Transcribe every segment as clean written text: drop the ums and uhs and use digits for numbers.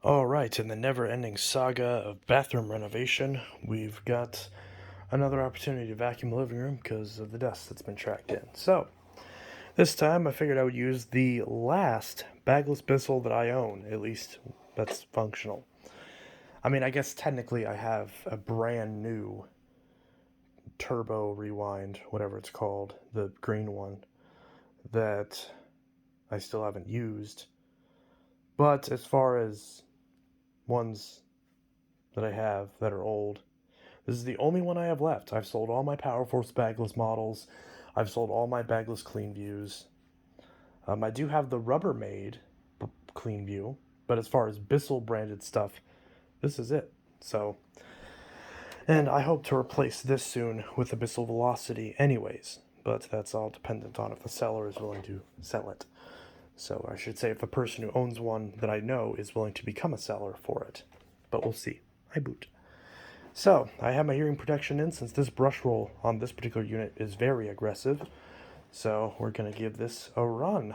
Alright, in the never-ending saga of bathroom renovation, we've got another opportunity to vacuum the living room because of the dust that's been tracked in. So, this time I figured I would use the last bagless Bissell that I own, at least that's functional. I mean, I guess technically I have a brand new turbo rewind, whatever it's called, the green one, that I still haven't used. But as far as ones that I have that are old, this is the only one I have left. I've sold all my Powerforce bagless models. I've sold all my bagless Clean Views. I do have the Rubbermaid Clean View, but as far as Bissell branded stuff, this is it. So, and I hope to replace this soon with the Bissell Velocity anyways, but that's all dependent on if the seller is willing to sell it. So I should say if the person who owns one that I know is willing to become a seller for it. But we'll see. I boot. So, I have my hearing protection in since this brush roll on this particular unit is very aggressive. So, we're going to give this a run.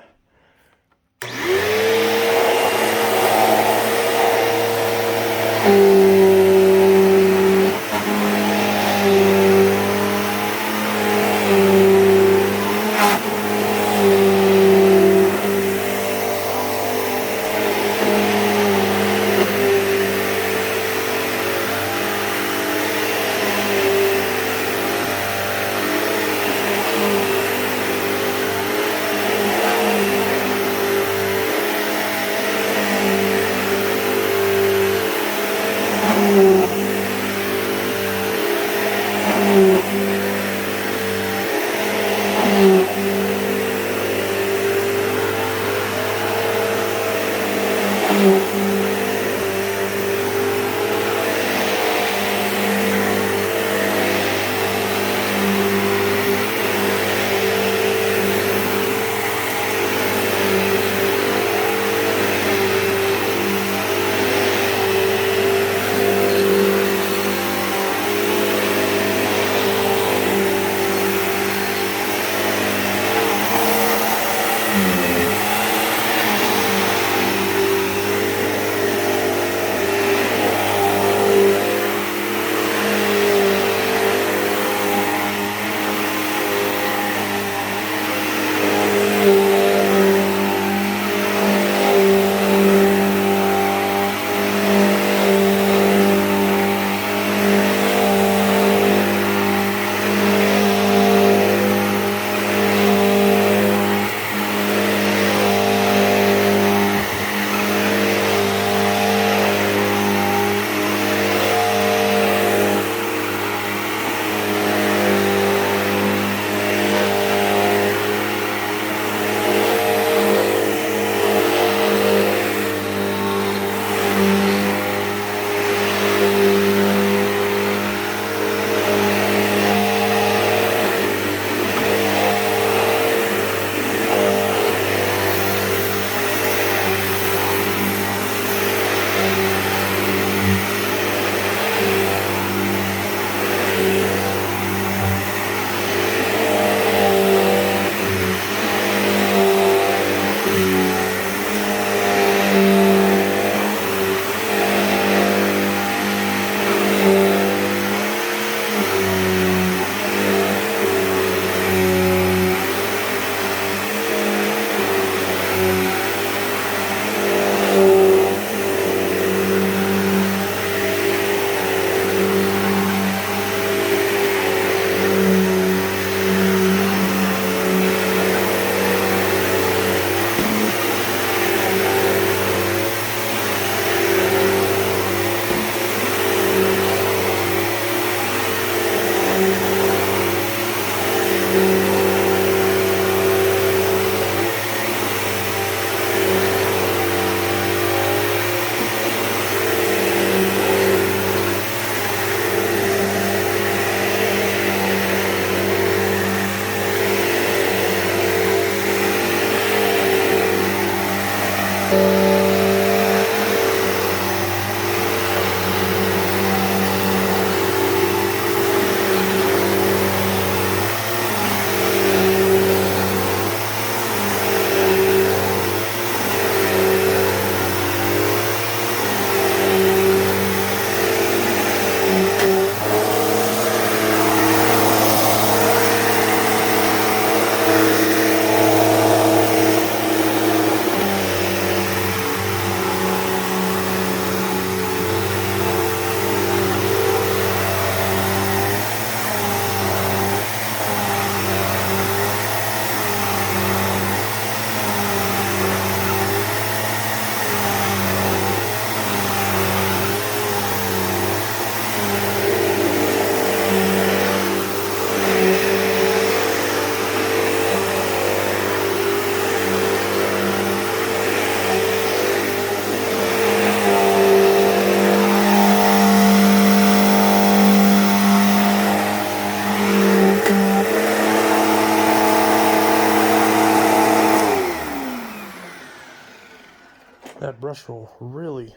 brush roll really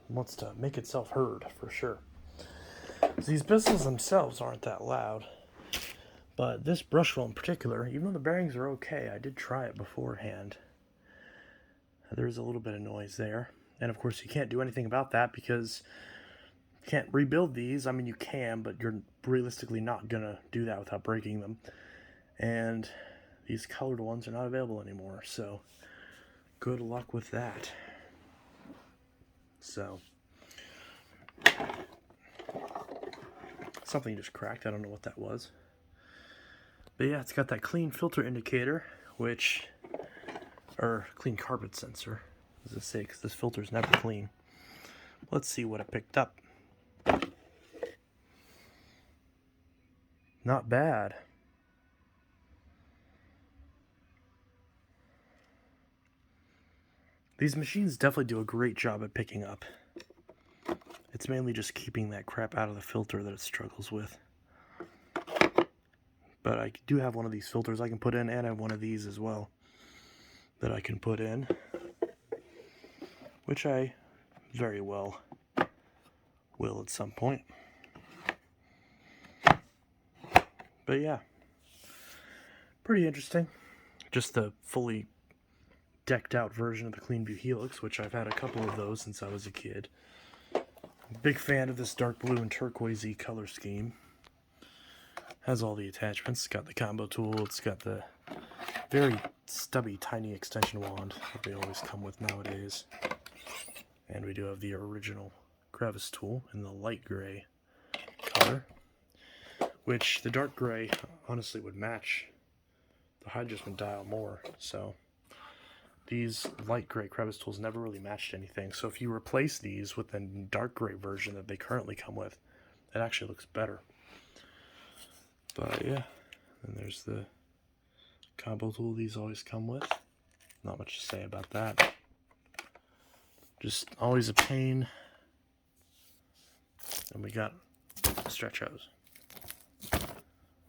wants to make itself heard for sure. So these Bissells themselves aren't that loud, but this brush roll in particular, even though the bearings are okay, I did try it beforehand. There's a little bit of noise there, and of course you can't do anything about that because you can't rebuild these. I mean, you can, but you're realistically not gonna do that without breaking them. And these colored ones are not available anymore, so good luck with that. So something just cracked. I don't know what that was. But yeah, it's got that clean filter indicator, or clean carpet sensor, as I say, because this filter is never clean. Let's see what it picked up. Not bad. These machines definitely do a great job at picking up. It's mainly just keeping that crap out of the filter that it struggles with. But I do have one of these filters I can put in, and I have one of these as well that I can put in, which I very well will at some point. But yeah, pretty interesting. Just the fully decked out version of the Cleanview Helix, which I've had a couple of those since I was a kid. Big fan of this dark blue and turquoisey color scheme. Has all the attachments. It's got the combo tool. It's got the very stubby, tiny extension wand that they always come with nowadays. And we do have the original crevice tool in the light gray color, which the dark gray honestly would match the high adjustment dial more. So these light gray crevice tools never really matched anything. So if you replace these with the dark gray version that they currently come with, it actually looks better. But yeah, and there's the combo tool these always come with. Not much to say about that. Just always a pain. And we got a stretch hose,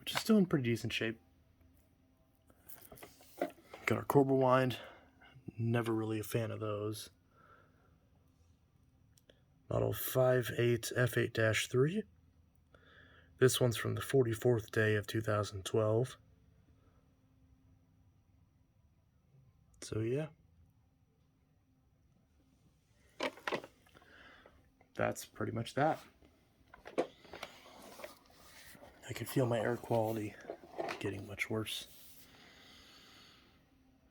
which is still in pretty decent shape. Got our Cobra wind. Never really a fan of those. Model 58 F8-3. This one's from the 44th day of 2012. So yeah. That's pretty much that. I can feel my air quality getting much worse,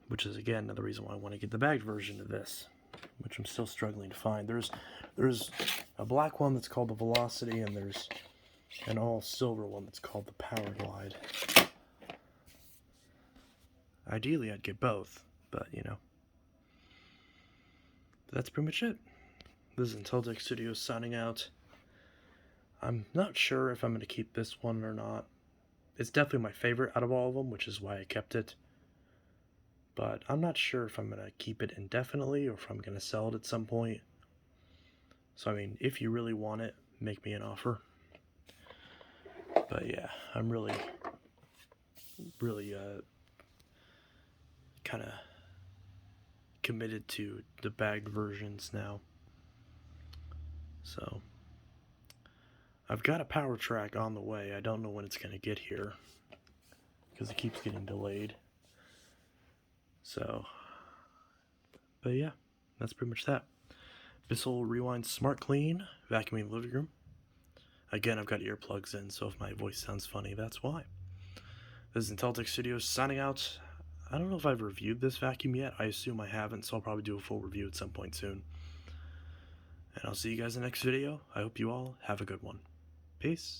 which is again another reason why I want to get the bagged version of this, which I'm still struggling to find. There's a black one that's called the Velocity, and there's an all silver one that's called the Power Glide. Ideally I'd get both, but you know, that's pretty much it. This is Intellitech Studios signing out. I'm not sure if I'm going to keep this one or not. It's definitely my favorite out of all of them, which is why I kept it. But I'm not sure if I'm going to keep it indefinitely or if I'm going to sell it at some point. So, I mean, if you really want it, make me an offer. But yeah, I'm really kind of committed to the bagged versions now. So I've got a power track on the way. I don't know when it's going to get here because it keeps getting delayed. So, but yeah, that's pretty much that. Bissell Rewind Smartclean, vacuuming the living room. Again, I've got earplugs in, so if my voice sounds funny, that's why. This is Intellitech Studios signing out. I don't know if I've reviewed this vacuum yet. I assume I haven't, so I'll probably do a full review at some point soon. And I'll see you guys in the next video. I hope you all have a good one. Peace.